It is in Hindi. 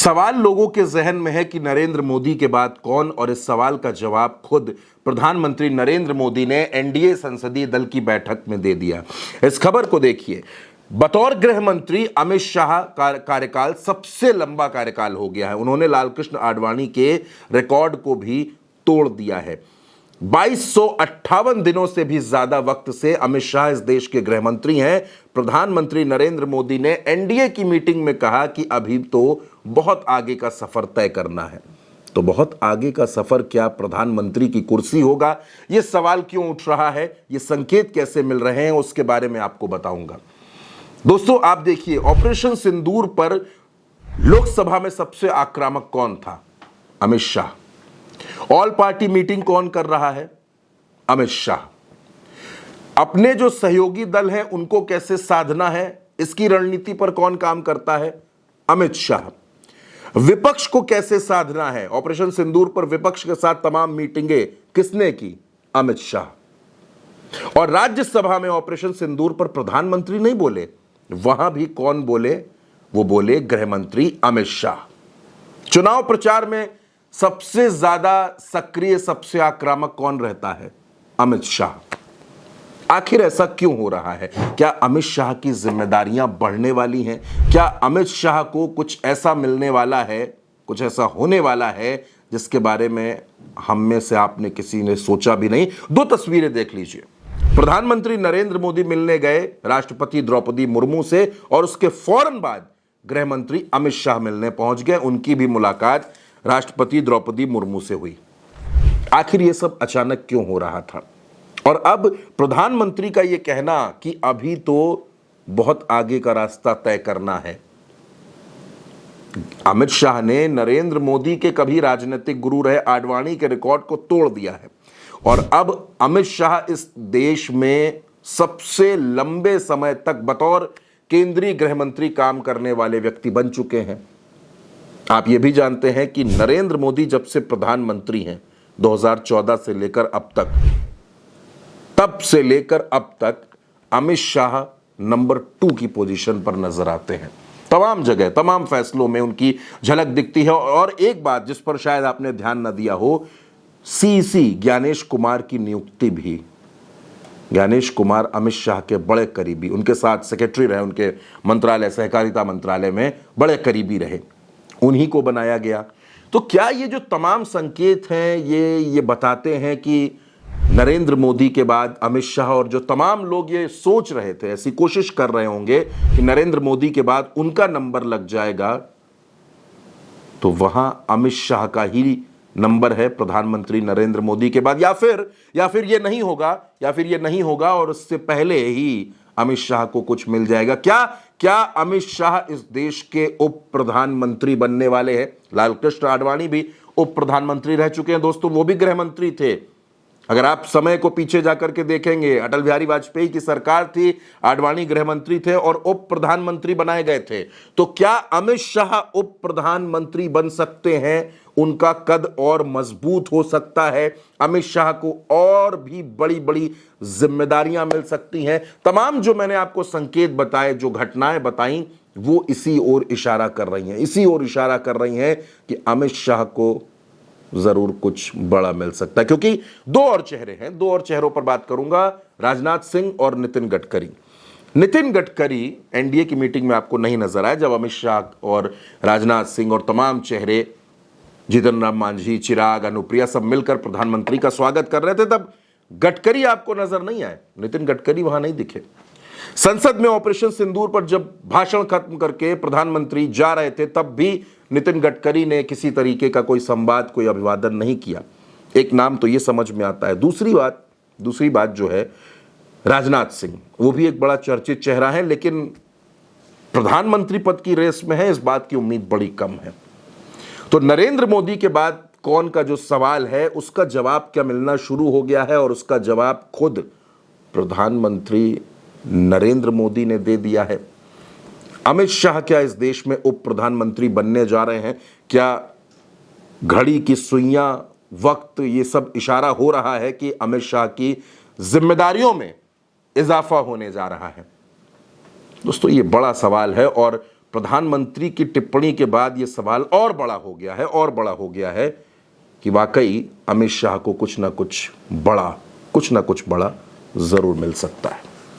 सवाल लोगों के जहन में है कि नरेंद्र मोदी के बाद कौन, और इस सवाल का जवाब खुद प्रधानमंत्री नरेंद्र मोदी ने एनडीए संसदीय दल की बैठक में दे दिया। इस खबर को देखिए। बतौर गृह मंत्री अमित शाह का कार्यकाल सबसे लंबा कार्यकाल हो गया है। उन्होंने लालकृष्ण आडवाणी के रिकॉर्ड को भी तोड़ दिया है। 2258 दिनों से भी ज्यादा वक्त से अमित शाह इस देश के गृह मंत्री हैं। प्रधानमंत्री नरेंद्र मोदी ने एनडीए की मीटिंग में कहा कि अभी तो बहुत आगे का सफर तय करना है। तो बहुत आगे का सफर क्या प्रधानमंत्री की कुर्सी होगा? यह सवाल क्यों उठ रहा है, ये संकेत कैसे मिल रहे हैं, उसके बारे में आपको बताऊंगा। दोस्तों आप देखिए, ऑपरेशन सिंदूर पर लोकसभा में सबसे आक्रामक कौन था? Amit Shah. All party meeting कौन कर रहा है? अमित शाह। अपने जो सहयोगी दल हैं उनको कैसे साधना है, इसकी रणनीति पर कौन काम करता है? अमित शाह। विपक्ष को कैसे साधना है, ऑपरेशन सिंदूर पर विपक्ष के साथ तमाम मीटिंगें किसने की? अमित शाह। और राज्यसभा में ऑपरेशन सिंदूर पर प्रधानमंत्री नहीं बोले, वहां भी कौन बोले? वो बोले गृह मंत्री अमित शाह। चुनाव प्रचार में सबसे ज्यादा सक्रिय, सबसे आक्रामक कौन रहता है? अमित शाह। आखिर ऐसा क्यों हो रहा है? क्या अमित शाह की जिम्मेदारियां बढ़ने वाली हैं? क्या अमित शाह को कुछ ऐसा मिलने वाला है, कुछ ऐसा होने वाला है जिसके बारे में हम में से आपने किसी ने सोचा भी नहीं? दो तस्वीरें देख लीजिए। प्रधानमंत्री नरेंद्र मोदी मिलने गए राष्ट्रपति द्रौपदी मुर्मू से, और उसके फौरन बाद गृह मंत्री अमित शाह मिलने पहुंच गए। उनकी भी मुलाकात राष्ट्रपति द्रौपदी मुर्मू से हुई। आखिर यह सब अचानक क्यों हो रहा था? और अब प्रधानमंत्री का यह कहना कि अभी तो बहुत आगे का रास्ता तय करना है। अमित शाह ने नरेंद्र मोदी के कभी राजनीतिक गुरु रहे आडवाणी के रिकॉर्ड को तोड़ दिया है, और अब अमित शाह इस देश में सबसे लंबे समय तक बतौर केंद्रीय गृह मंत्री काम करने वाले व्यक्ति बन चुके हैं। आप यह भी जानते हैं कि नरेंद्र मोदी जब से प्रधानमंत्री हैं 2014 से लेकर अब तक, तब से लेकर अब तक अमित शाह नंबर 2 की पोजीशन पर नजर आते हैं। तमाम जगह, तमाम फैसलों में उनकी झलक दिखती है। और एक बात जिस पर शायद आपने ध्यान न दिया हो, सीसी ज्ञानेश कुमार की नियुक्ति भी, ज्ञानेश कुमार अमित शाह के बड़े करीबी, उनके साथ सेक्रेटरी रहे, उनके मंत्रालय, सहकारिता मंत्रालय में बड़े करीबी रहे, उन्हीं को बनाया गया। तो क्या ये जो तमाम संकेत हैं ये बताते हैं कि नरेंद्र मोदी के बाद अमित शाह, और जो तमाम लोग ये सोच रहे थे, ऐसी कोशिश कर रहे होंगे कि नरेंद्र मोदी के बाद उनका नंबर लग जाएगा, तो वहां अमित शाह का ही नंबर है प्रधानमंत्री नरेंद्र मोदी के बाद? या फिर ये नहीं होगा, या फिर ये नहीं होगा और उससे पहले ही अमित शाह को कुछ मिल जाएगा? क्या अमित शाह इस देश के उप प्रधानमंत्री बनने वाले हैं? लालकृष्ण आडवाणी भी उप प्रधानमंत्री रह चुके हैं दोस्तों, वो भी गृह मंत्री थे। अगर आप समय को पीछे जाकर के देखेंगे, अटल बिहारी वाजपेयी की सरकार थी, आडवाणी गृह मंत्री थे और उप प्रधानमंत्री बनाए गए थे। तो क्या अमित शाह उप प्रधानमंत्री बन सकते हैं? उनका कद और मजबूत हो सकता है, अमित शाह को और भी बड़ी बड़ी जिम्मेदारियां मिल सकती हैं। तमाम जो मैंने आपको संकेत बताए, जो घटनाएं बताई, वो इसी ओर इशारा कर रही हैं, इसी ओर इशारा कर रही हैं कि अमित शाह को जरूर कुछ बड़ा मिल सकता है। क्योंकि दो और चेहरे हैं, दो और चेहरों पर बात करूंगा, राजनाथ सिंह और नितिन गडकरी। नितिन गडकरी एनडीए की मीटिंग में आपको नहीं नजर आए, जब अमित शाह और राजनाथ सिंह और तमाम चेहरे, जीतन राम मांझी, चिराग, अनुप्रिया, सब मिलकर प्रधानमंत्री का स्वागत कर रहे थे, तब गडकरी आपको नजर नहीं आए, नितिन गडकरी वहां नहीं दिखे। संसद में ऑपरेशन सिंदूर पर जब भाषण खत्म करके प्रधानमंत्री जा रहे थे, तब भी नितिन गडकरी ने किसी तरीके का कोई संवाद, कोई अभिवादन नहीं किया। एक नाम तो यह समझ में आता है। दूसरी बात जो है, राजनाथ सिंह, वो भी एक बड़ा चर्चित चेहरा है, लेकिन प्रधानमंत्री पद की रेस में है, इस बात की उम्मीद बड़ी कम है। तो नरेंद्र मोदी के बाद कौन का जो सवाल है, उसका जवाब क्या मिलना शुरू हो गया है, और उसका जवाब खुद प्रधानमंत्री नरेंद्र मोदी ने दे दिया है। अमित शाह क्या इस देश में उप प्रधानमंत्री बनने जा रहे हैं? क्या घड़ी की सुइयां, वक्त, ये सब इशारा हो रहा है कि अमित शाह की जिम्मेदारियों में इजाफा होने जा रहा है? दोस्तों ये बड़ा सवाल है, और प्रधानमंत्री की टिप्पणी के बाद यह सवाल और बड़ा हो गया है कि वाकई अमित शाह को कुछ ना कुछ बड़ा जरूर मिल सकता है।